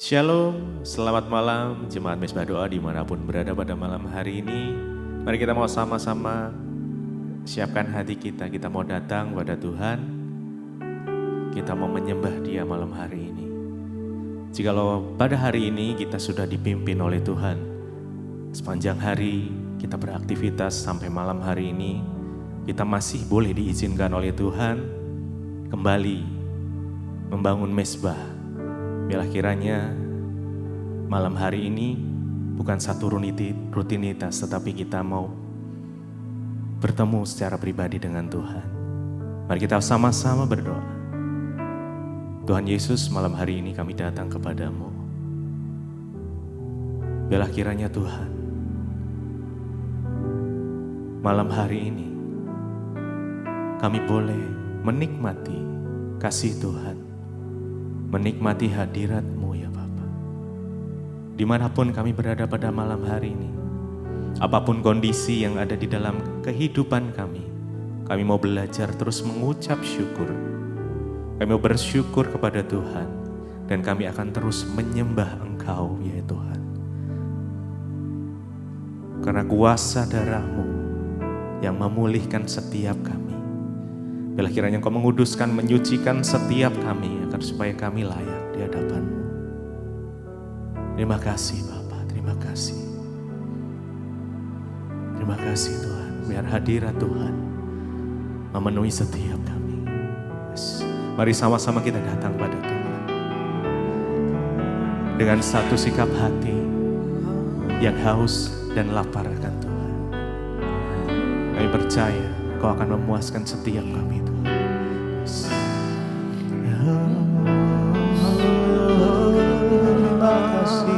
Shalom, selamat malam Jemaat Mezbah Doa dimanapun berada pada malam hari ini. Mari kita mau sama-sama siapkan hati kita mau datang pada Tuhan. Kita mau menyembah Dia malam hari ini. Jikalau pada hari ini kita sudah dipimpin oleh Tuhan, sepanjang hari kita beraktivitas sampai malam hari ini, kita masih boleh diizinkan oleh Tuhan kembali membangun mezbah. Biarlah kiranya malam hari ini bukan satu rutinitas, tetapi kita mau bertemu secara pribadi dengan Tuhan. Mari kita sama-sama berdoa. Tuhan Yesus, malam hari ini kami datang kepadamu. Biarlah kiranya Tuhan, malam hari ini kami boleh menikmati kasih Tuhan, menikmati hadirat-Mu ya Bapa. Dimanapun kami berada pada malam hari ini, apapun kondisi yang ada di dalam kehidupan kami mau belajar terus mengucap syukur. Kami mau bersyukur kepada Tuhan, dan kami akan terus menyembah Engkau ya Tuhan. Karena kuasa darah-Mu yang memulihkan setiap kami. Biarlah kiranya Engkau menguduskan, menyucikan setiap kami, agar supaya kami layak di hadapan-Mu. Terima kasih Bapa, terima kasih. Terima kasih Tuhan, biar hadirat Tuhan memenuhi setiap kami. Yes. Mari sama-sama kita datang pada Tuhan dengan satu sikap hati yang haus dan lapar akan Tuhan. Kami percaya Kau akan memuaskan setiap kami Tuhan. Yes. Terima kasih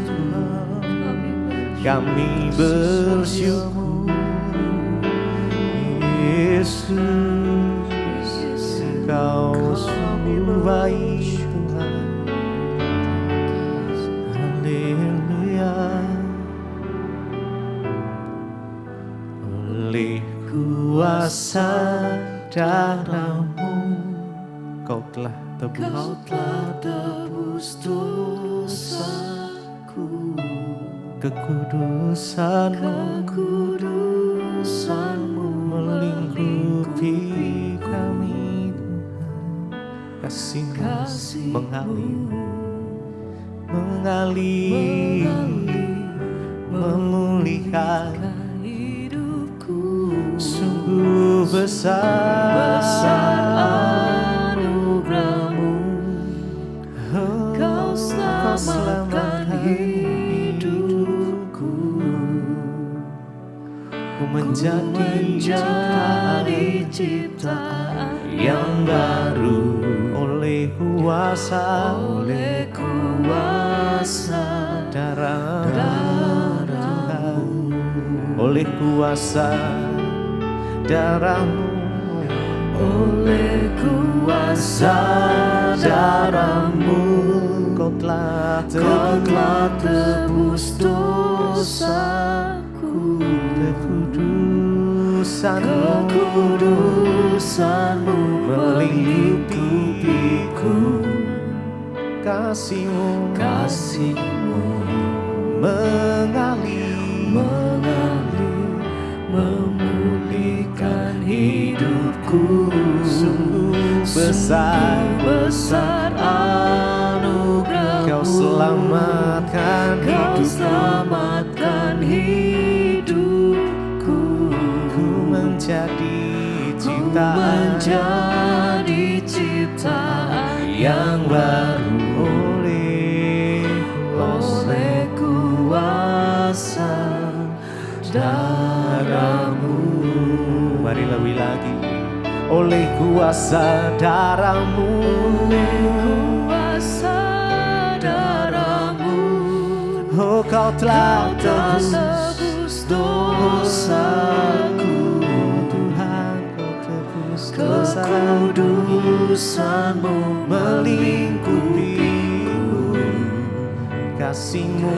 Tuhan, kami bersyukur Yesus, Engkau sungguh baik Tuhan. Haleluya. Oleh kuasa darah-Mu Kau telah tebus dosaku. Kekudusan-Mu melingkupi kami Tuhan. Kasih-Mu mengalir, memulihkan hidupku. Sungguh besar anugerah-Mu, Kau selamatkan hidupku. Ku menjadi ciptaan yang baru oleh kuasa darah-Mu, oleh kuasa darah-Mu, oleh kuasa darah-Mu, Kau telah tebus dosaku. Kekudusan-Mu melingkupiku. Kasih-Mu mengalir, memulihkan hidupku. Sungguh besar anugerah-Mu, Kau selamatkan hidupku. Ku menjadi ciptaan yang baru oleh kuasa darah-Mu. Mari lebih lagi. Oleh kuasa darah-Mu, oh Kau telah tebus dosaku. Tuhan, Kau tebus dosaku. Kekudusan-Mu melingkupiku. Kasih-Mu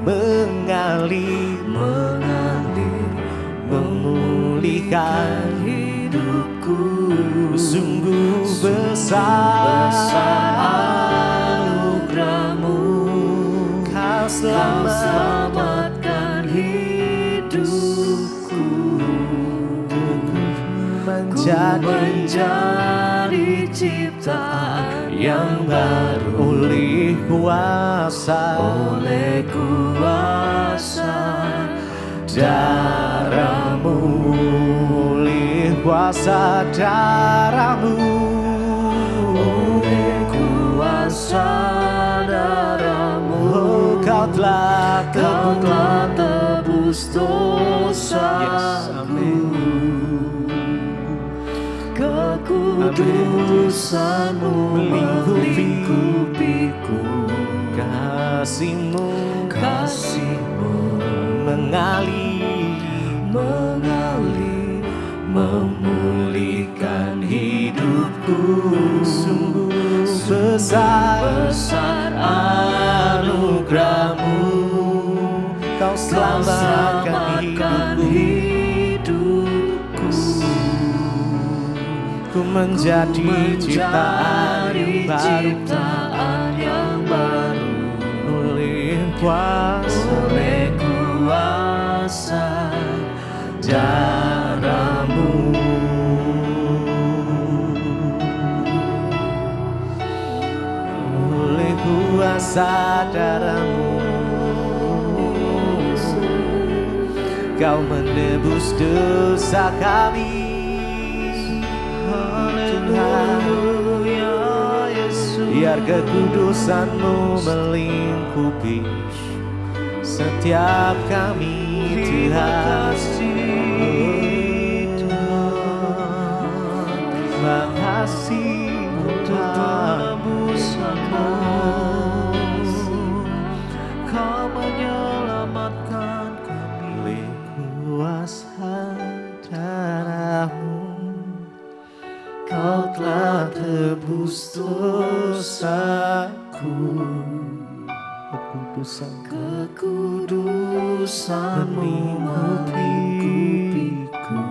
mengalir, memulihkan hidupku. Sungguh besar anugerah-Mu, Kau selamatkan hidupku. Menjadi ciptaan yang baru oleh kuasa darah-Mu, oleh kuasa darah-Mu, oleh kuasa darah-Mu. Oh, Kau telah tebus dosaku. Kekudusan-Mu melingkupiku. Kasih-Mu mengalir, memulihkan hidupku. Sungguh besar anugerah-Mu, Kau selamatkan hidupku. Ku menjadi ciptaan yang baru oleh kuasa darah-Mu. Oleh kuasa darah-Mu, Kau menebus dosa kami. Haleluya Yesus. Biar kekudusan-Mu melingkupi setiap kami, Tuhan. Terima kasih untuk penebusan-Mu. Kau menyelamatkan kami. Kuasa darah-Mu, Kau telah tebus dosaku. Kekudusan-Mu melingkupiku.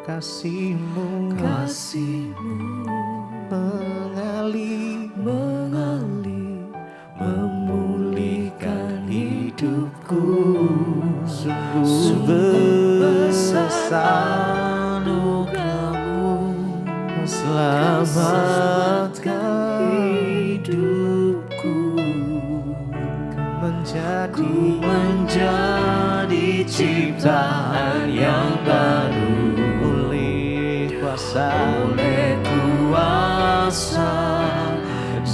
Kasih-Mu mengalir, memulihkan hidupku. Sungguh besar anugerah-Mu, selamatkan hidupku. Menjadi ciptaan yang baru oleh kuasa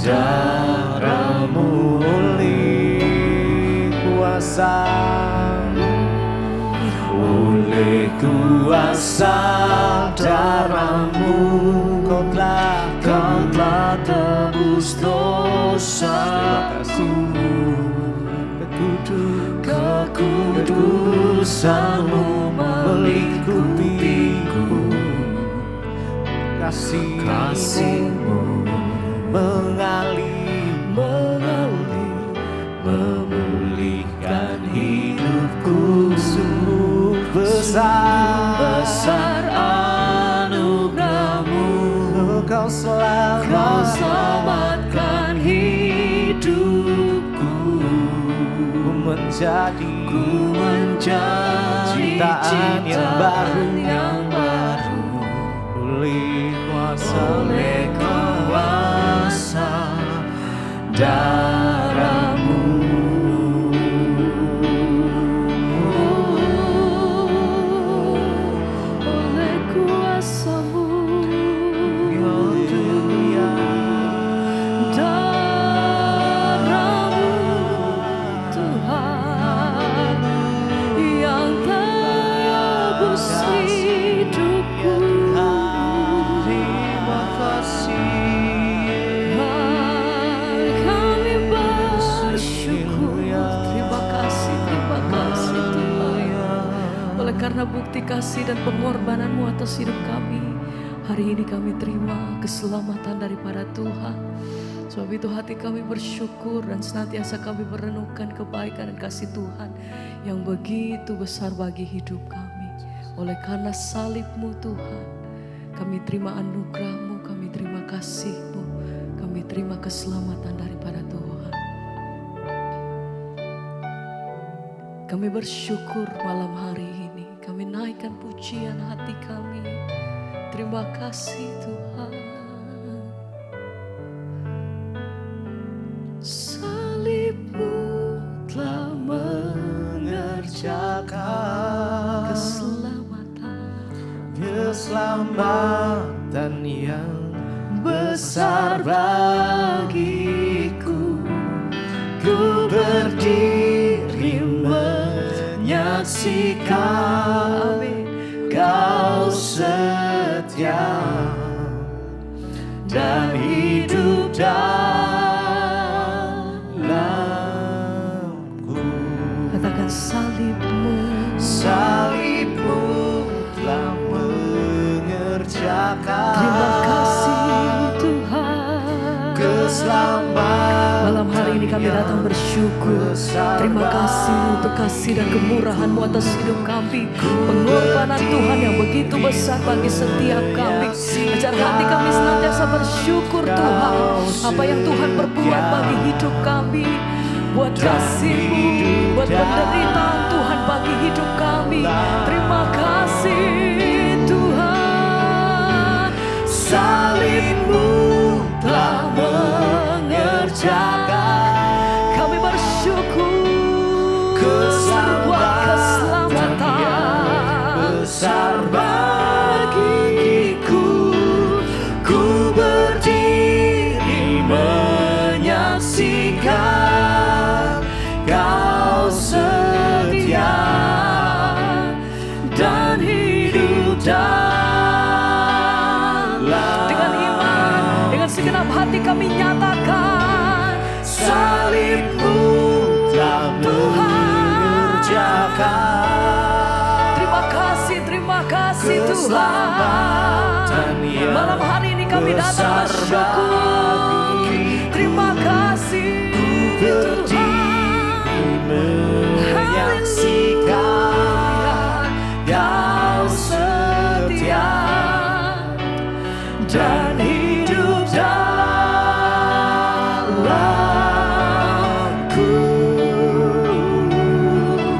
darah-Mu, oleh kuasa darah-Mu. Kau telah tebus dosaku. Kekudusan-Mu melingkupiku. Kasih-Mu mengalir, memulihkan hidupku. Sungguh besar anugerah-Mu, Kau selamatkan hidupku. Ku menjadi ciptaan yang baru oleh kuasa darah-Mu. Oleh kuasa-Mu, darah-Mu, Tuhan, yang tebus hidupku. Terima kasih. Kami bersyukur. Terima kasih Tuhan. Oleh karena bukti kasih dan pengorbanan-Mu atas hidup kami, hari ini kami terima keselamatan daripada Tuhan. Sebab itu hati kami bersyukur dan senantiasa kami merenungkan kebaikan dan kasih Tuhan yang begitu besar bagi hidup kami. Oleh karena salib-Mu Tuhan, kami terima anugerah-Mu, kami terima kasih-Mu, kami terima keselamatan daripada Tuhan. Kami bersyukur malam hari ini, kami naikkan pujian hati kami. Terima kasih Tuhan. Salib-Mu telah mengerjakan keselamatan yang besar bagiku. Ku berdiri menyaksikan Kau setia dan hidup dalamku. Katakan salib-Mu, salib-Mu telah mengerjakan. Terima kasih Tuhan. Keselamatan. Malam hari ini kami datang bersyukur. Terima kasih untuk kasih dan kemurahan-Mu atas hidup kami. Pengorbanan Tuhan yang begitu besar bagi setiap kami. Ajar hati kami senantiasa bersyukur Tuhan. Apa yang Tuhan perbuat bagi hidup kami. Buat kasih-Mu, buat penderitaan Tuhan bagi hidup kami. Terima kasih Tuhan. Salib-Mu telah mengerjakan. Kami bersyukur buat keselamatan besar bagiku. Ku berdiri menyaksikan Kau setia dan hidup dalam. Dengan iman, dengan segenap hati kami nyatakan salib-Mu telah mengerjakan. Terima kasih Tuhan. Malam hari ini kami datang bersyukur. Terima kasih Tuhan. Menyaksikan Kau setia dan hidup dalamku.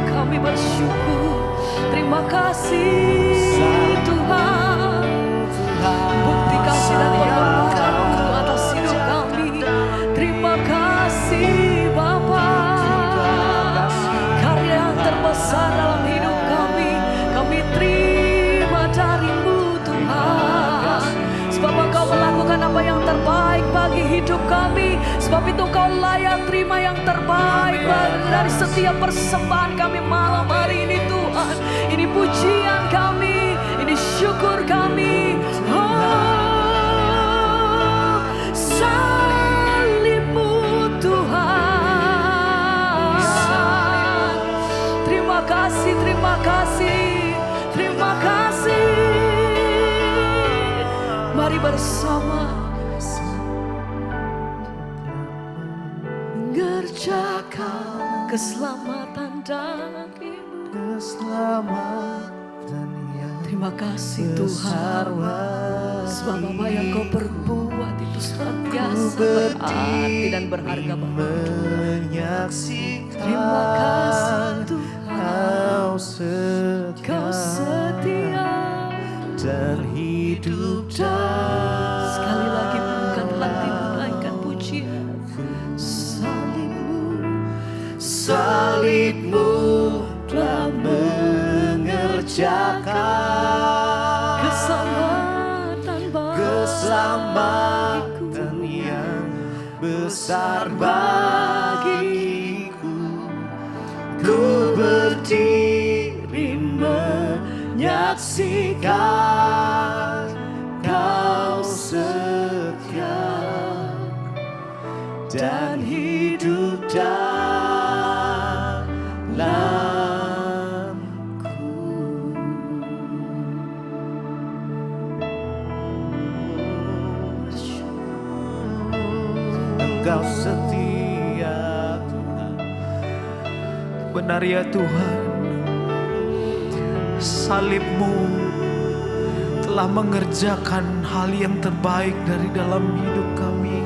Kami bersyukur. Terima kasih Tuhan. Bukti kasih dan pengorbanan-Mu atas hidup kami. Terima kasih Bapa. Karya yang terbesar dalam hidup kami, kami terima dari-Mu Tuhan. Sebab Engkau melakukan apa yang terbaik bagi hidup kami. Sebab itu Engkau layak terima yang terbaik dari setiap persembahan kami malam hari ini Tuhan. Ini pujian kami, ini syukur kami. Oh, salib-Mu Tuhan. Terima kasih, terima kasih, terima kasih. Mari bersama mengerjakan keselamatan dari-Mu. Terima kasih Tuhan. Sebab apa yang Kau perbuat itu senantiasa berarti dan berharga bagi kami. Terima kasih Tuhan. Kau setia dan hidup dalam. Sekali lagi bukan hati melainkan pujian. Salib-Mu telah mengerjakan keselamatan yang besar bagiku. Ku berdiri menyaksikan Kau setia dan hidup dalamku. Engkau setia Tuhan. Benar ya Tuhan. salib-Mu telah mengerjakan hal yang terbaik dari dalam hidup kami.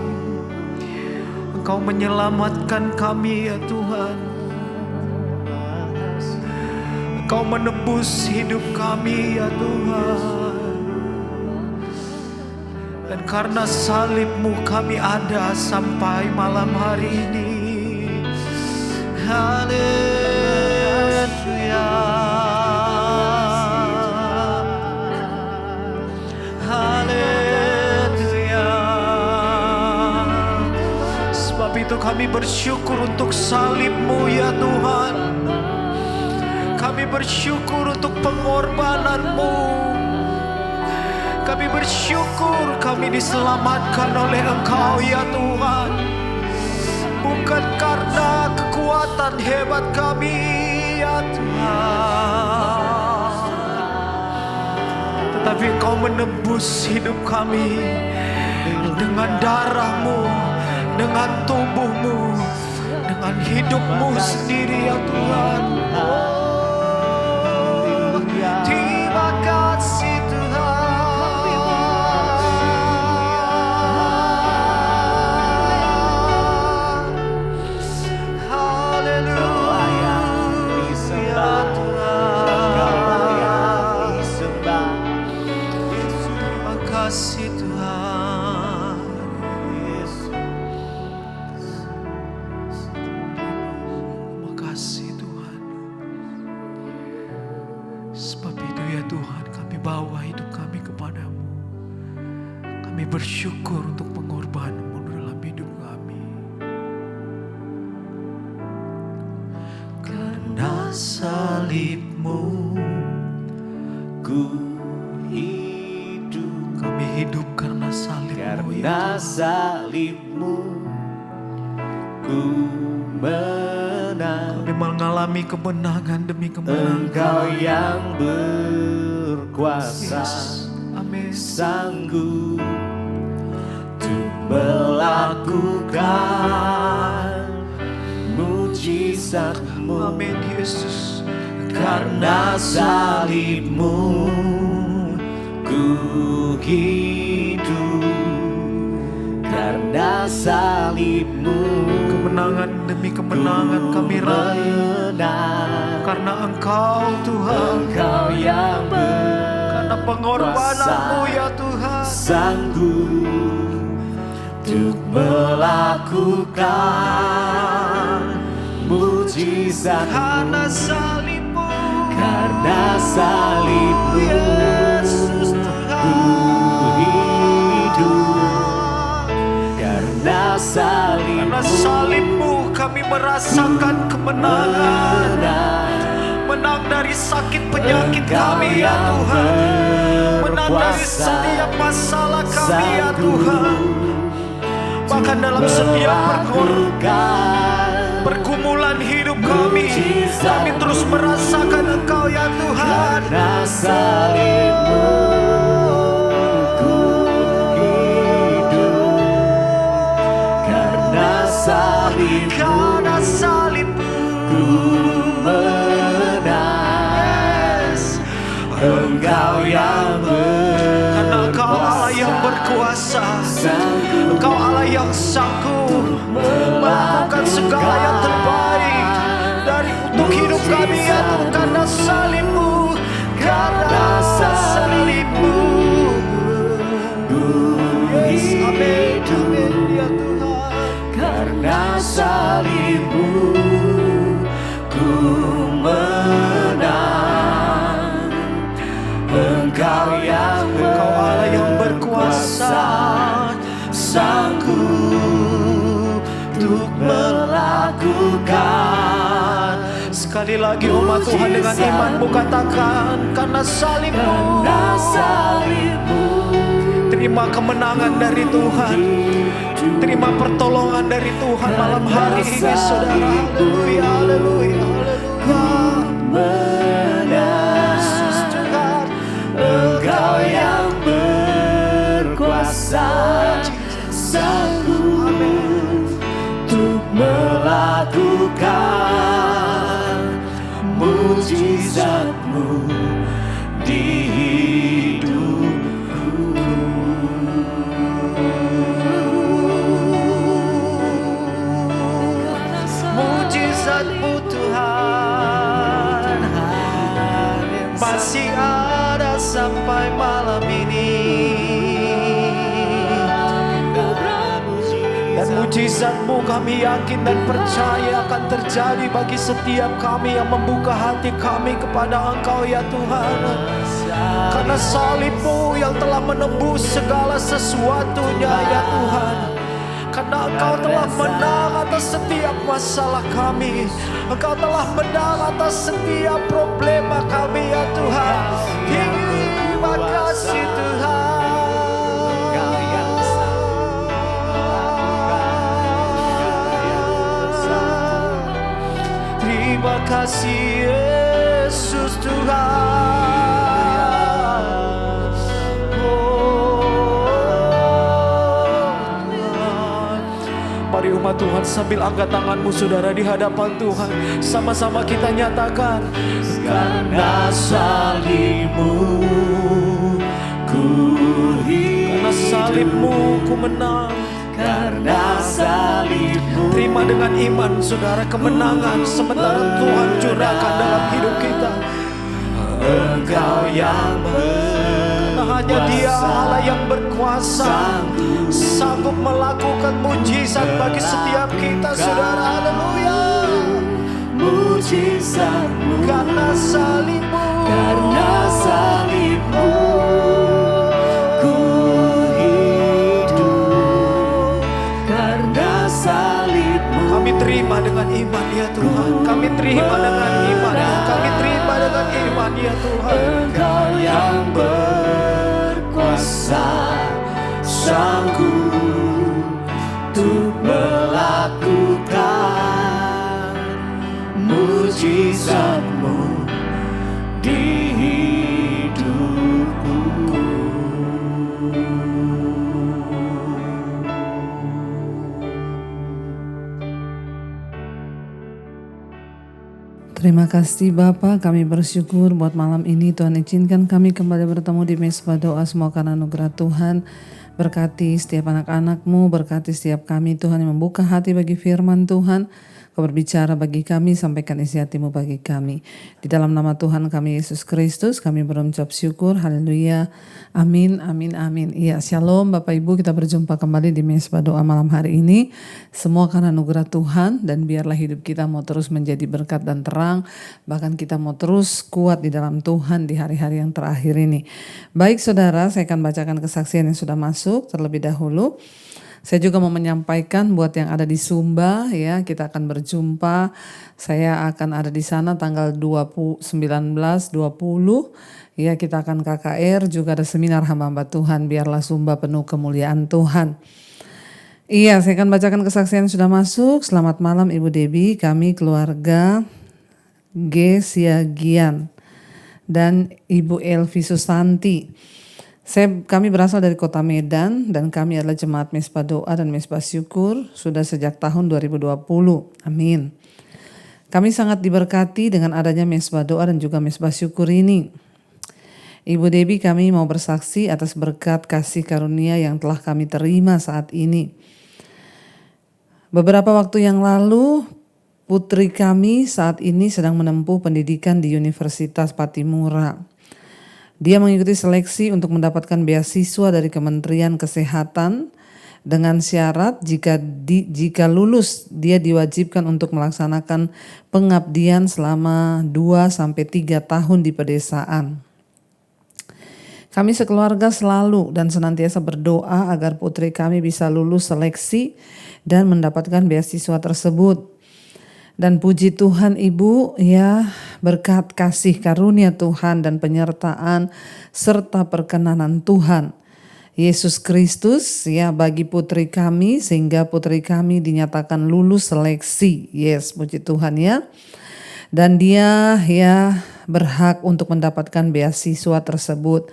Engkau menyelamatkan kami ya Tuhan. Engkau menebus hidup kami ya Tuhan. Dan karena salib-Mu kami ada sampai malam hari ini. Haleluya. Haleluya. Sebab itu kami bersyukur untuk salib-Mu ya Tuhan. Kami bersyukur untuk pengorbanan-Mu. Kami bersyukur kami diselamatkan oleh Engkau ya Tuhan. Bukan karena kekuatan hebat kami ya Tuhan, tetapi Engkau menebus hidup kami dengan darah-Mu, dengan tubuh-Mu, dengan hidup-Mu sendiri ya Tuhan. Terima kasih Tuhan. Haleluya. Terima kasih Tuhan. Terima kasih Tuhan. Sebab itu ya Tuhan, kami bawa hidup kami kepadamu. Kami bersyukur untuk pengorbanan-Mu dalam hidup kami. Karena salib-Mu ku hidup. Kami hidup karena salib-Mu ya Karena salib-Mu ku menang. Kami mengalami kemenangan demi kemenangan. Engkau yang berkuasa, Yes. Amin. sanggup untuk melakukan mujizat-Mu. Amin Yesus. Karena salib-Mu ku hidup. Karena salib-Mu Kemenangan demi kemenangan kami raih. menang. Karena Engkau Tuhan. Engkau yang Karena pengorbanan-Mu ya Tuhan. sanggup untuk melakukan mujizat. Karena salib-Mu. Karena salib-Mu Yesus ku Tuhan. hidup. Karena Karena salib-Mu salib-Mu kami merasakan kemenangan. Menang dari sakit penyakit kami ya Tuhan. Menang dari setiap masalah kami ya Tuhan. Bahkan dalam setiap pergumulan hidup kami terus merasakan Engkau ya Tuhan. Karena salib-Mu ku hidup. Karena salib-Mu Karena salib-Mu ku menang. Engkau yang Karena Engkau Allah yang berkuasa. Engkau Allah yang sanggup melakukan segala yang terbaik dari untuk hidup kami ya Tuhan. Karena salib-Mu. Karena salib-Mu. Yes, amin, amin ya Tuhan. Karena salib-Mu ku menang. Engkau yang Engkau Allah yang berkuasa, sanggup untuk melakukan. sekali lagi umat Tuhan dengan imanmu katakan, karena salib-Mu. Karena salib-Mu Terima kemenangan dari Tuhan. Terima pertolongan dari Tuhan malam hari ini saudara. Haleluya, haleluya, haleluya. Yesus Tuhan. Engkau yang berkuasa, sanggup untuk melakukan mujizat-Mu. mujizat-Mu Tuhan masih ada sampai malam ini. Dan mujizat-Mu kami yakin dan percaya akan terjadi bagi setiap kami yang membuka hati kami kepada Engkau ya Tuhan. Karena salib-Mu yang telah menembus segala sesuatunya ya Tuhan. Karena Engkau telah menang atas setiap masalah kami. Engkau telah menang atas setiap problema kami ya Tuhan. Terima kasih Tuhan. Terima kasih Yesus Tuhan. Mari umat Tuhan sambil angkat tanganmu saudara di hadapan Tuhan. Sama-sama kita nyatakan. Karena salib-Mu ku hidup. Karena salib-Mu ku menang. Karena salib-Mu. Terima dengan iman saudara kemenangan sementara Tuhan curahkan dalam hidup kita. Engkau yang berkuasa, hanya Dia Allah yang berkuasa, sanggup melakukan mujizat bagi setiap kita saudara. Haleluya. Mujizat-Mu karena salib-Mu, karena salib-Mu ku hidup. Karena salib-Mu kami terima dengan iman ya Tuhan. Kami terima dengan iman. Kami terima dengan iman ya Tuhan. Engkau yang berkuasa, sanggup untuk melakukan mujizat-Mu di hidupku. Terima kasih Bapa, kami bersyukur buat malam ini Tuhan izinkan kami kembali bertemu di Mezbah Doa. Semua karena anugerah Tuhan. Berkati setiap anak-anak-Mu, berkati setiap kami Tuhan yang membuka hati bagi firman Tuhan. Kau berbicara bagi kami, sampaikan isi hati-Mu bagi kami. Di dalam nama Tuhan kami Yesus Kristus, kami berucap syukur. Haleluya. Amin, amin, amin. Iya, shalom Bapak Ibu, kita berjumpa kembali di Mezbah Doa malam hari ini. Semua karena anugerah Tuhan, dan biarlah hidup kita mau terus menjadi berkat dan terang. Bahkan kita mau terus kuat di dalam Tuhan di hari-hari yang terakhir ini. Baik saudara, saya akan bacakan kesaksian yang sudah masuk terlebih dahulu. Saya juga mau menyampaikan buat yang ada di Sumba ya, kita akan berjumpa. Saya akan ada di sana tanggal 19, 20 ya, kita akan KKR, juga ada seminar hamba-hamba Tuhan, biarlah Sumba penuh kemuliaan Tuhan. Iya, saya akan bacakan kesaksian yang sudah masuk. Selamat malam Ibu Debbie, kami keluarga G. Siagian dan Ibu Elvi Susanti. Kami berasal dari kota Medan dan kami adalah jemaat Mezbah Doa dan Mezbah Syukur sudah sejak tahun 2020. Amin. Kami sangat diberkati dengan adanya Mezbah Doa dan juga Mezbah Syukur ini. Ibu Debbie, kami mau bersaksi atas berkat kasih karunia yang telah kami terima saat ini. Beberapa waktu yang lalu, putri kami saat ini sedang menempuh pendidikan di Universitas Patimura. Dia mengikuti seleksi untuk mendapatkan beasiswa dari Kementerian Kesehatan dengan syarat jika lulus dia diwajibkan untuk melaksanakan pengabdian selama 2-3 tahun di pedesaan. Kami sekeluarga selalu dan senantiasa berdoa agar putri kami bisa lulus seleksi dan mendapatkan beasiswa tersebut. Dan puji Tuhan Ibu ya, berkat kasih karunia Tuhan dan penyertaan serta perkenanan Tuhan Yesus Kristus ya bagi putri kami, sehingga putri kami dinyatakan lulus seleksi. Yes, puji Tuhan ya. Dan dia ya berhak untuk mendapatkan beasiswa tersebut.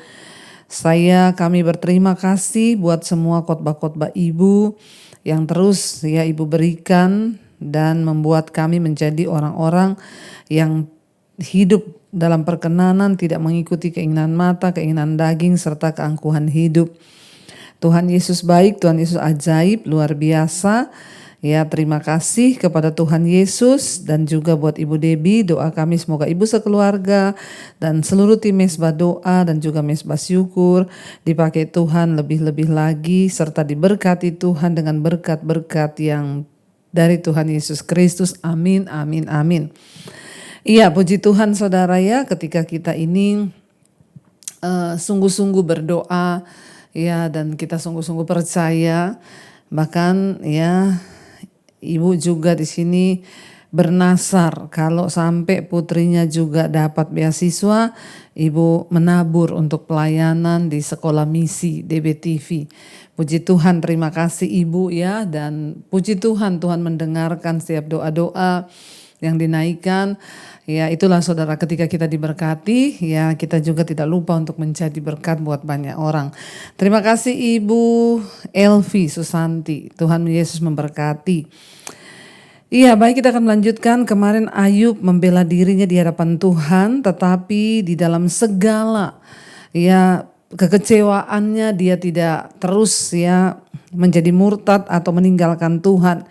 Kami berterima kasih buat semua khotbah-khotbah Ibu yang terus ya Ibu berikan dan membuat kami menjadi orang-orang yang hidup dalam perkenanan, tidak mengikuti keinginan mata, keinginan daging, serta keangkuhan hidup. Tuhan Yesus baik, Tuhan Yesus ajaib, luar biasa. Ya, terima kasih kepada Tuhan Yesus dan juga buat Ibu Debbie. Doa kami semoga Ibu sekeluarga dan seluruh tim Mesbah Doa dan juga Mesbah Syukur dipakai Tuhan lebih-lebih lagi serta diberkati Tuhan dengan berkat-berkat yang dari Tuhan Yesus Kristus. Amin, amin, amin. Iya, puji Tuhan saudara ya, ketika kita ini sungguh-sungguh berdoa ya, dan kita sungguh-sungguh percaya, bahkan ya Ibu juga di sini bernasar kalau sampai putrinya juga dapat beasiswa, Ibu menabur untuk pelayanan di sekolah misi DBTV. Puji Tuhan, terima kasih Ibu ya, dan puji Tuhan, Tuhan mendengarkan setiap doa-doa yang dinaikkan. Ya, itulah saudara, ketika kita diberkati, ya kita juga tidak lupa untuk menjadi berkat buat banyak orang. Terima kasih Ibu Elvi Susanti. Tuhan Yesus memberkati. Iya, baik, kita akan melanjutkan. Kemarin Ayub membela dirinya di hadapan Tuhan, tetapi di dalam segala ya kekecewaannya dia tidak terus ya menjadi murtad atau meninggalkan Tuhan.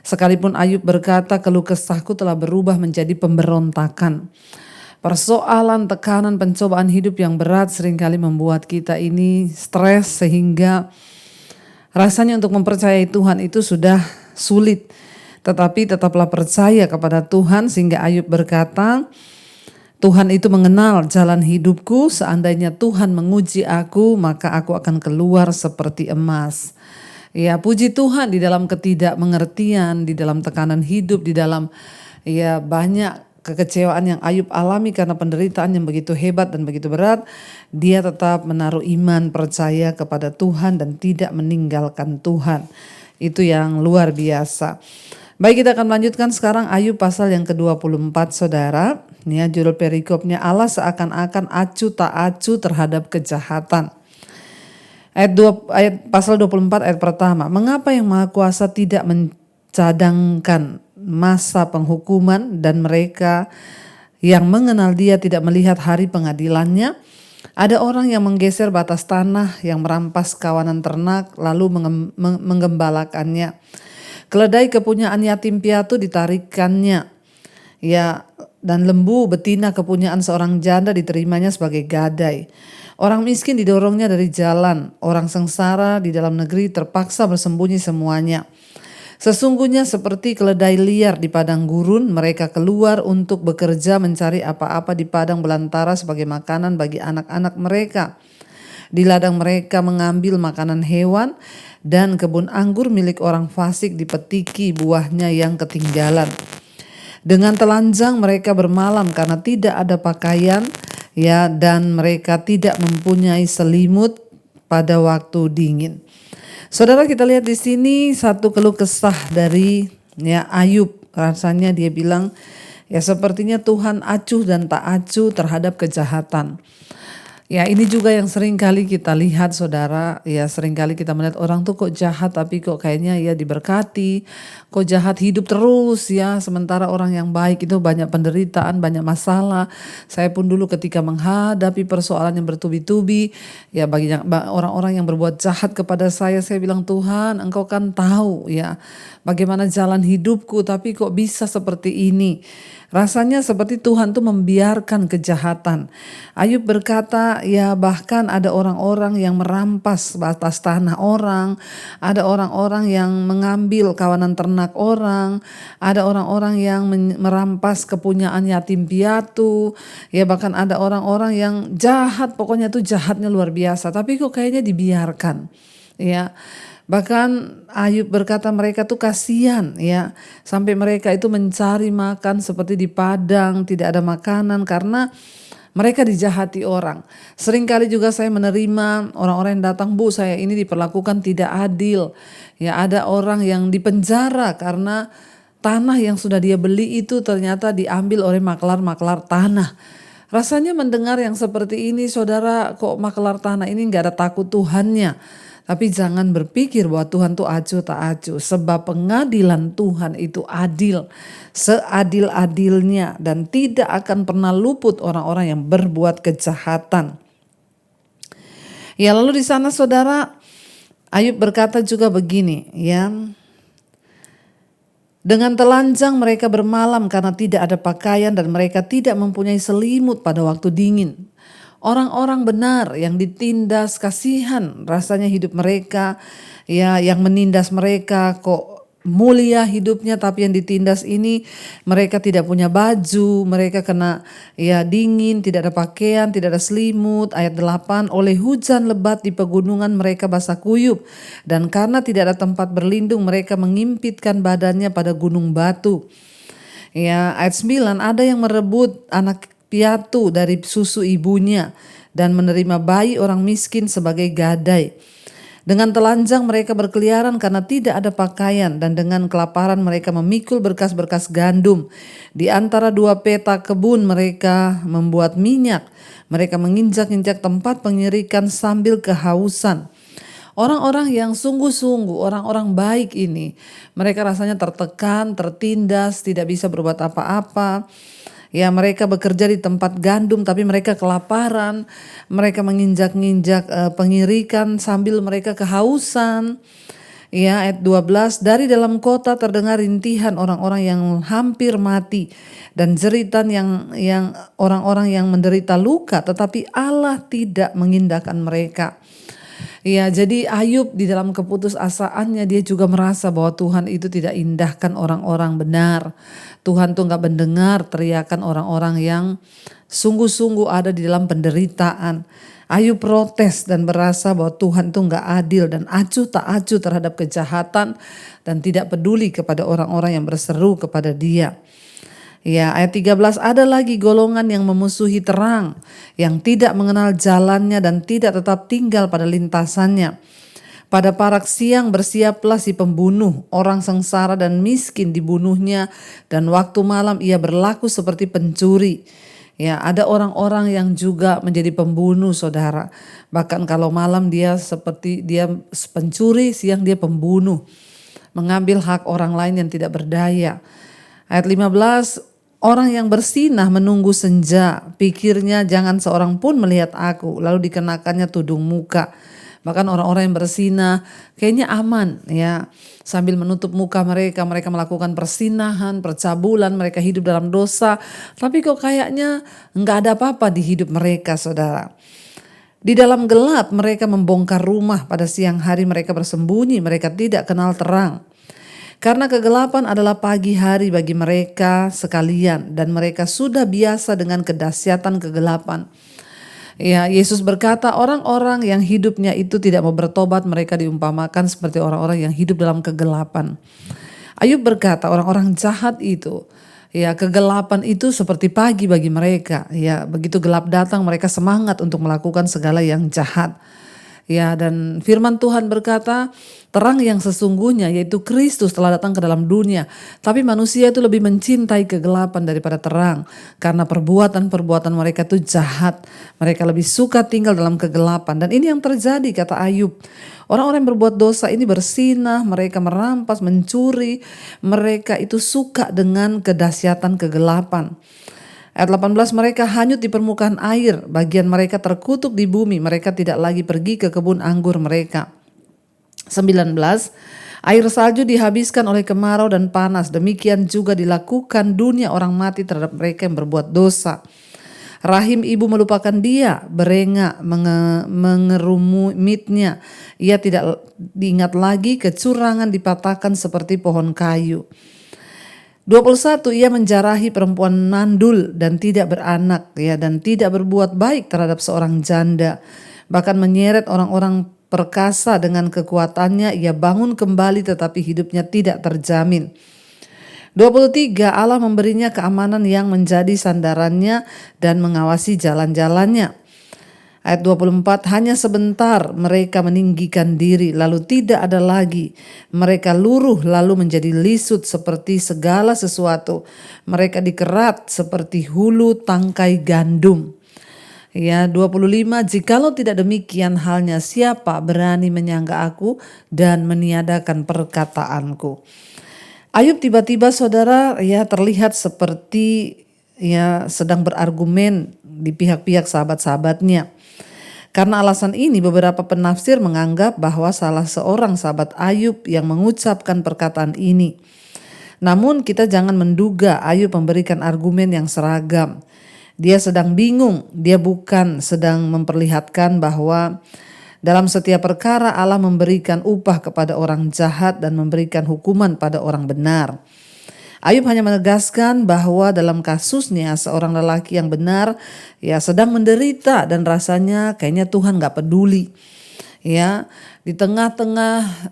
Sekalipun Ayub berkata, keluh kesahku telah berubah menjadi pemberontakan. Persoalan, tekanan, pencobaan hidup yang berat seringkali membuat kita ini stres sehingga rasanya untuk mempercayai Tuhan itu sudah sulit. Tetapi tetaplah percaya kepada Tuhan, sehingga Ayub berkata, Tuhan itu mengenal jalan hidupku, seandainya Tuhan menguji aku, maka aku akan keluar seperti emas. Ya, puji Tuhan, di dalam ketidakmengertian, di dalam tekanan hidup, di dalam ya banyak kekecewaan yang Ayub alami karena penderitaan yang begitu hebat dan begitu berat, dia tetap menaruh iman, percaya kepada Tuhan dan tidak meninggalkan Tuhan. Itu yang luar biasa. Baik, kita akan melanjutkan sekarang Ayub pasal yang ke-24 saudara. Ya, judul perikopnya, Allah seakan-akan acuh tak acuh terhadap kejahatan. Ayat pasal 24 ayat pertama. Mengapa yang Maha Kuasa tidak mencadangkan masa penghukuman dan mereka yang mengenal Dia tidak melihat hari pengadilannya? Ada orang yang menggeser batas tanah, yang merampas kawanan ternak lalu menggembalakannya. Keledai kepunyaan yatim piatu ditarikannya, ya, dan lembu betina kepunyaan seorang janda diterimanya sebagai gadai. Orang miskin didorongnya dari jalan, orang sengsara di dalam negeri terpaksa bersembunyi semuanya. Sesungguhnya seperti keledai liar di padang gurun, mereka keluar untuk bekerja mencari apa-apa di padang belantara sebagai makanan bagi anak-anak mereka. Di ladang mereka mengambil makanan hewan, dan kebun anggur milik orang fasik dipetiki buahnya yang ketinggalan. Dengan telanjang mereka bermalam karena tidak ada pakaian, ya, dan mereka tidak mempunyai selimut pada waktu dingin. Saudara, kita lihat di sini satu keluh kesah dari ya Ayub. Rasanya dia bilang, ya sepertinya Tuhan acuh dan tak acuh terhadap kejahatan. Ya, ini juga yang sering kali kita lihat saudara, ya sering kali kita melihat orang tuh kok jahat tapi kok kayaknya ya diberkati, kok jahat hidup terus ya, sementara orang yang baik itu banyak penderitaan, banyak masalah. Saya pun dulu ketika menghadapi persoalan yang bertubi-tubi, ya bagi orang-orang yang berbuat jahat kepada saya bilang, Tuhan Engkau kan tahu ya bagaimana jalan hidupku, tapi kok bisa seperti ini. Rasanya seperti Tuhan tuh membiarkan kejahatan. Ayub berkata, ya bahkan ada orang-orang yang merampas batas tanah orang, ada orang-orang yang mengambil kawanan ternak orang, ada orang-orang yang merampas kepunyaan yatim piatu, ya bahkan ada orang-orang yang jahat, pokoknya tuh jahatnya luar biasa, tapi kok kayaknya dibiarkan. Ya, bahkan Ayub berkata mereka tuh kasihan ya, sampai mereka itu mencari makan seperti di padang, tidak ada makanan karena mereka dijahati orang. Seringkali juga saya menerima orang-orang yang datang, Bu saya ini diperlakukan tidak adil. Ya, ada orang yang dipenjara karena tanah yang sudah dia beli itu ternyata diambil oleh maklar-maklar tanah. Rasanya mendengar yang seperti ini saudara, kok maklar tanah ini gak ada takut Tuhannya. Tapi jangan berpikir bahwa Tuhan tuh acuh tak acuh, sebab pengadilan Tuhan itu adil, seadil-adilnya, dan tidak akan pernah luput orang-orang yang berbuat kejahatan. Ya, lalu di sana saudara, Ayub berkata juga begini ya, Dengan telanjang mereka bermalam karena tidak ada pakaian dan mereka tidak mempunyai selimut pada waktu dingin. Orang-orang benar yang ditindas, kasihan rasanya hidup mereka, ya, yang menindas mereka kok mulia hidupnya, tapi yang ditindas ini mereka tidak punya baju, mereka kena ya dingin, tidak ada pakaian, tidak ada selimut. Ayat 8, oleh hujan lebat di pegunungan mereka basah kuyup, dan karena tidak ada tempat berlindung mereka mengimpitkan badannya pada gunung batu. Ya, ayat 9, ada yang merebut anak piatu dari susu ibunya dan menerima bayi orang miskin sebagai gadai. Dengan telanjang mereka berkeliaran karena tidak ada pakaian, dan dengan kelaparan mereka memikul berkas-berkas gandum. Di antara dua peta kebun mereka membuat minyak. Mereka menginjak-injak tempat pengirikan sambil kehausan. Orang-orang yang sungguh-sungguh, orang-orang baik ini, mereka rasanya tertekan, tertindas, tidak bisa berbuat apa-apa. Ya, mereka bekerja di tempat gandum tapi mereka kelaparan, mereka menginjak-injak pengirikan sambil mereka kehausan. Ya, ayat 12, dari dalam kota terdengar rintihan orang-orang yang hampir mati dan jeritan yang orang-orang yang menderita luka, tetapi Allah tidak mengindahkan mereka. Ya, jadi Ayub di dalam keputusasaannya dia juga merasa bahwa Tuhan itu tidak indahkan orang-orang benar. Tuhan tuh gak mendengar teriakan orang-orang yang sungguh-sungguh ada di dalam penderitaan. Ayub protes dan berasa bahwa Tuhan tuh gak adil dan acuh tak acuh terhadap kejahatan dan tidak peduli kepada orang-orang yang berseru kepada dia. Ya, ayat 13, ada lagi golongan yang memusuhi terang, yang tidak mengenal jalannya dan tidak tetap tinggal pada lintasannya. Pada parak siang bersiaplah si pembunuh, orang sengsara dan miskin dibunuhnya, dan waktu malam ia berlaku seperti pencuri. Ya, ada orang-orang yang juga menjadi pembunuh, saudara. Bahkan kalau malam dia seperti dia pencuri, siang dia pembunuh, mengambil hak orang lain yang tidak berdaya. Ayat 15, orang yang bersinah menunggu senja, pikirnya jangan seorang pun melihat aku, lalu dikenakannya tudung muka. Bahkan orang-orang yang bersinah kayaknya aman ya, sambil menutup muka mereka melakukan persinahan, percabulan, mereka hidup dalam dosa, tapi kok kayaknya enggak ada apa-apa di hidup mereka, saudara. Di dalam gelap mereka membongkar rumah, pada siang hari mereka bersembunyi, mereka tidak kenal terang. Karena kegelapan adalah pagi hari bagi mereka sekalian, dan mereka sudah biasa dengan kedahsyatan kegelapan. Ya, Yesus berkata orang-orang yang hidupnya itu tidak mau bertobat mereka diumpamakan seperti orang-orang yang hidup dalam kegelapan. Ayub berkata orang-orang jahat itu, ya, kegelapan itu seperti pagi bagi mereka. Ya, begitu gelap datang mereka semangat untuk melakukan segala yang jahat. Ya, dan firman Tuhan berkata, terang yang sesungguhnya yaitu Kristus telah datang ke dalam dunia. Tapi manusia itu lebih mencintai kegelapan daripada terang. Karena perbuatan-perbuatan mereka itu jahat. Mereka lebih suka tinggal dalam kegelapan. Dan ini yang terjadi, kata Ayub. Orang-orang yang berbuat dosa ini bersinah, mereka merampas, mencuri. Mereka itu suka dengan kedahsyatan kegelapan. Ayat 18, mereka hanyut di permukaan air, bagian mereka terkutuk di bumi, mereka tidak lagi pergi ke kebun anggur mereka. 19, air salju dihabiskan oleh kemarau dan panas, demikian juga dilakukan dunia orang mati terhadap mereka yang berbuat dosa. Rahim ibu melupakan dia, berengak mengerumitnya, ia tidak diingat lagi, kecurangan dipatahkan seperti pohon kayu. 21, ia menjarahi perempuan mandul dan tidak beranak, ya, dan tidak berbuat baik terhadap seorang janda. Bahkan menyeret orang-orang perkasa dengan kekuatannya, ia bangun kembali tetapi hidupnya tidak terjamin. 23, Allah memberinya keamanan yang menjadi sandarannya dan mengawasi jalan-jalannya. Ayat 24, hanya sebentar mereka meninggikan diri lalu tidak ada lagi. Mereka luruh lalu menjadi lisut seperti segala sesuatu. Mereka dikerat seperti hulu tangkai gandum. Ya, 25, jikalau tidak demikian halnya siapa berani menyangka aku dan meniadakan perkataanku. Ayub tiba-tiba, saudara, ya, terlihat seperti ya sedang berargumen di pihak-pihak sahabat-sahabatnya. Karena alasan ini beberapa penafsir menganggap bahwa salah seorang sahabat Ayub yang mengucapkan perkataan ini. Namun kita jangan menduga Ayub memberikan argumen yang seragam. Dia sedang bingung, dia bukan sedang memperlihatkan bahwa dalam setiap perkara Allah memberikan upah kepada orang jahat dan memberikan hukuman pada orang benar. Ayub hanya menegaskan bahwa dalam kasusnya seorang lelaki yang benar ya sedang menderita dan rasanya kayaknya Tuhan gak peduli. Ya, di tengah-tengah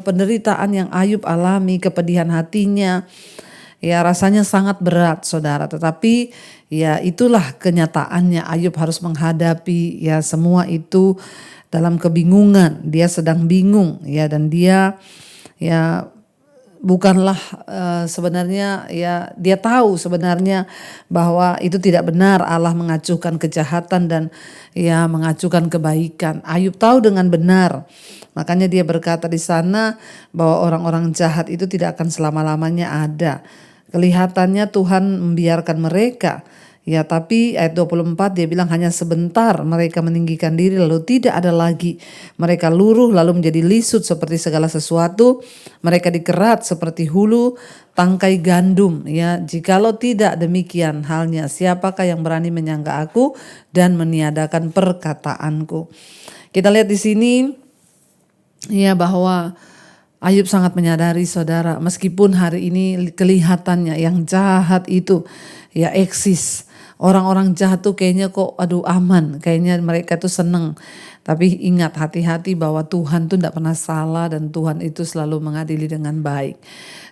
penderitaan yang Ayub alami, kepedihan hatinya, ya rasanya sangat berat saudara. Tetapi ya itulah kenyataannya, Ayub harus menghadapi ya semua itu dalam kebingungan. Dia sedang bingung ya, dan dia ya bukanlah sebenarnya ya dia tahu sebenarnya bahwa itu tidak benar Allah mengacuhkan kejahatan dan ya mengacuhkan kebaikan. Ayub tahu dengan benar. Makanya dia berkata di sana bahwa orang-orang jahat itu tidak akan selama-lamanya ada. Kelihatannya Tuhan membiarkan mereka. Ya, tapi ayat 24 dia bilang hanya sebentar mereka meninggikan diri lalu tidak ada lagi. Mereka luruh lalu menjadi lisut seperti segala sesuatu. Mereka dikerat seperti hulu tangkai gandum. Ya, jikalau tidak demikian halnya, siapakah yang berani menyangka aku dan meniadakan perkataanku? Kita lihat di sini ya bahwa Ayub sangat menyadari saudara, meskipun hari ini kelihatannya yang jahat itu ya eksis. Orang-orang jahat tuh kayaknya kok aman, kayaknya mereka tuh seneng. Tapi ingat, hati-hati bahwa Tuhan tuh tidak pernah salah dan Tuhan itu selalu mengadili dengan baik.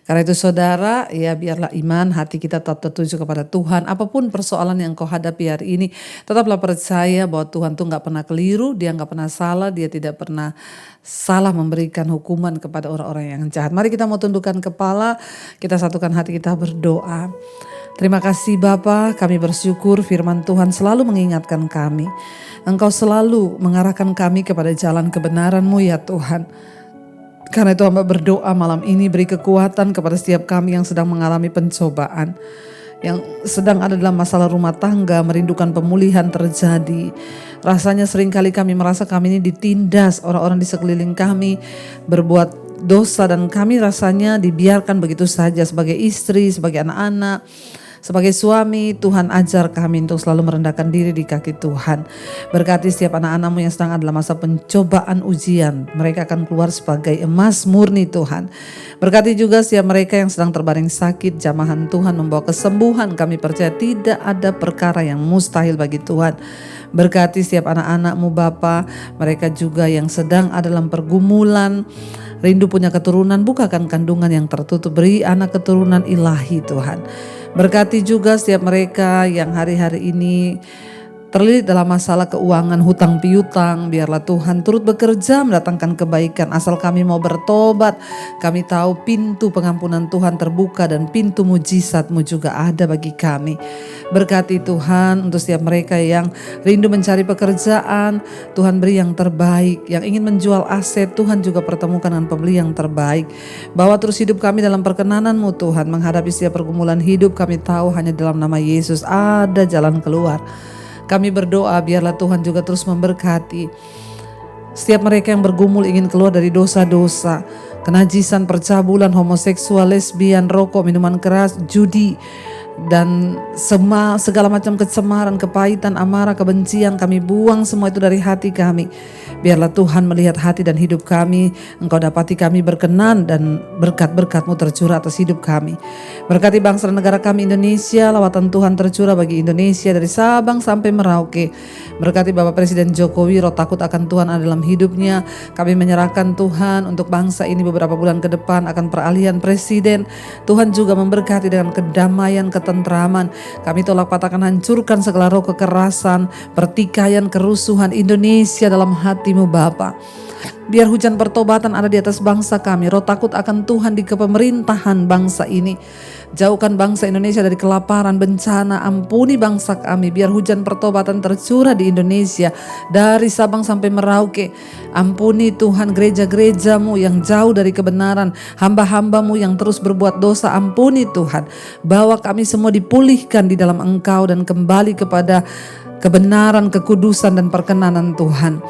Karena itu saudara, ya biarlah iman hati kita tetap tertuju kepada Tuhan. Apapun persoalan yang kau hadapi hari ini, tetaplah percaya bahwa Tuhan tuh gak pernah keliru, dia gak pernah salah, dia tidak pernah salah memberikan hukuman kepada orang-orang yang jahat. Mari kita mau tundukkan kepala, kita satukan hati kita berdoa. Terima kasih Bapa, kami bersyukur firman Tuhan selalu mengingatkan kami. Engkau selalu mengarahkan kami kepada jalan kebenaran-Mu ya Tuhan. Karena itu hamba berdoa malam ini beri kekuatan kepada setiap kami yang sedang mengalami pencobaan. Yang sedang ada dalam masalah rumah tangga, merindukan pemulihan terjadi. Rasanya seringkali kami merasa kami ini ditindas, orang-orang di sekeliling kami berbuat dosa dan kami rasanya dibiarkan begitu saja sebagai istri, sebagai anak-anak. Sebagai suami, Tuhan ajar kami untuk selalu merendahkan diri di kaki Tuhan. Berkati setiap anak-anak-Mu yang sedang ada dalam masa pencobaan ujian. Mereka akan keluar sebagai emas murni Tuhan. Berkati juga setiap mereka yang sedang terbaring sakit. Jamahan Tuhan membawa kesembuhan. Kami percaya tidak ada perkara yang mustahil bagi Tuhan. Berkati setiap anak-anak-Mu Bapa. Mereka juga yang sedang ada dalam pergumulan. Rindu punya keturunan, bukakan kandungan yang tertutup. Beri anak keturunan ilahi Tuhan. Berkati juga setiap mereka yang hari-hari ini terlilit dalam masalah keuangan, hutang piutang. Biarlah Tuhan turut bekerja mendatangkan kebaikan. Asal kami mau bertobat, kami tahu pintu pengampunan Tuhan terbuka dan pintu mujizat-Mu juga ada bagi kami. Berkati Tuhan untuk setiap mereka yang rindu mencari pekerjaan. Tuhan beri yang terbaik. Yang ingin menjual aset, Tuhan juga pertemukan dengan pembeli yang terbaik. Bawa terus hidup kami dalam perkenanan-Mu Tuhan. Menghadapi setiap pergumulan hidup, kami tahu hanya dalam nama Yesus ada jalan keluar. Kami berdoa biarlah Tuhan juga terus memberkati setiap mereka yang bergumul ingin keluar dari dosa-dosa, kenajisan, percabulan, homoseksual, lesbian, rokok, minuman keras, judi, dan segala macam kecemaran, kepahitan, amarah, kebencian. Kami buang semua itu dari hati kami. Biarlah Tuhan melihat hati dan hidup kami. Engkau dapati kami berkenan dan berkat-berkat-Mu tercurah atas hidup kami. Berkati bangsa dan negara kami Indonesia. Lawatan Tuhan tercurah bagi Indonesia dari Sabang sampai Merauke. Berkati Bapak Presiden Jokowi, roh takut akan Tuhan ada dalam hidupnya. Kami menyerahkan Tuhan untuk bangsa ini beberapa bulan ke depan akan peralihan presiden. Tuhan juga memberkati dengan kedamaian, ketentraman. Kami tolak patahkan, hancurkan segala roh kekerasan, pertikaian, kerusuhan Indonesia dalam hati-Mu Bapa. Biar hujan pertobatan ada di atas bangsa kami. Roh takut akan Tuhan di kepemerintahan bangsa ini. Jauhkan bangsa Indonesia dari kelaparan, bencana. Ampuni bangsa kami. Biar hujan pertobatan tercurah di Indonesia dari Sabang sampai Merauke. Ampuni Tuhan gereja-gereja-Mu yang jauh dari kebenaran, hamba-hamba-Mu yang terus berbuat dosa. Ampuni Tuhan. Bawa kami semua dipulihkan di dalam Engkau dan kembali kepada kebenaran, kekudusan dan perkenanan Tuhan.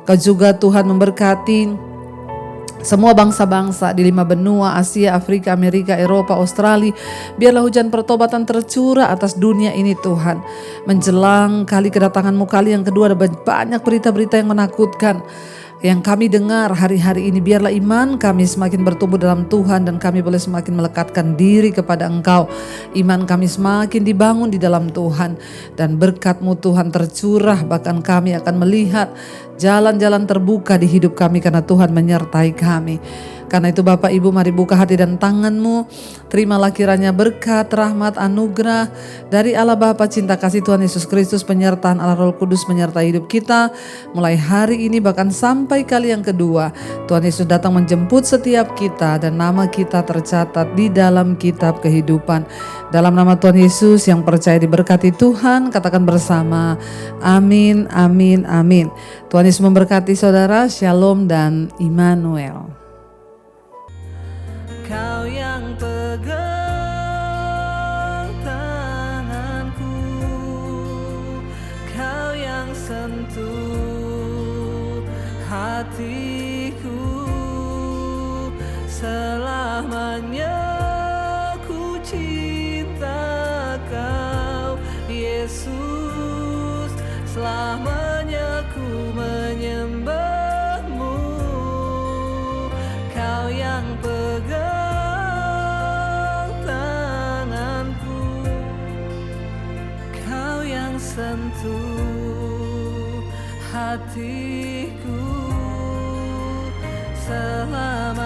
Kau juga Tuhan memberkati semua bangsa-bangsa di 5 benua, Asia, Afrika, Amerika, Eropa, Australia. Biarlah hujan pertobatan tercurah atas dunia ini Tuhan. Menjelang kali kedatangan-Mu kali yang kedua, ada banyak berita-berita yang menakutkan yang kami dengar hari-hari ini. Biarlah iman kami semakin bertumbuh dalam Tuhan dan kami boleh semakin melekatkan diri kepada Engkau. Iman kami semakin dibangun di dalam Tuhan dan berkat-Mu Tuhan tercurah, bahkan kami akan melihat jalan-jalan terbuka di hidup kami karena Tuhan menyertai kami. Karena itu Bapak Ibu, mari buka hati dan tangan-Mu. Terimalah kiranya berkat, rahmat, anugerah dari Allah Bapa, cinta kasih Tuhan Yesus Kristus, penyertaan Allah Roh Kudus menyertai hidup kita mulai hari ini bahkan sampai kali yang kedua. Tuhan Yesus datang menjemput setiap kita dan nama kita tercatat di dalam kitab kehidupan. Dalam nama Tuhan Yesus yang percaya diberkati Tuhan, katakan bersama, amin, amin, amin. Tuhan Yesus memberkati saudara, shalom dan Immanuel. Kau yang pegang tanganku, Kau yang sentuh hatiku, selamanya ku cinta Kau Yesus, selamanya ku menyembah-Mu. Kau yang pegang sentuh hatiku selama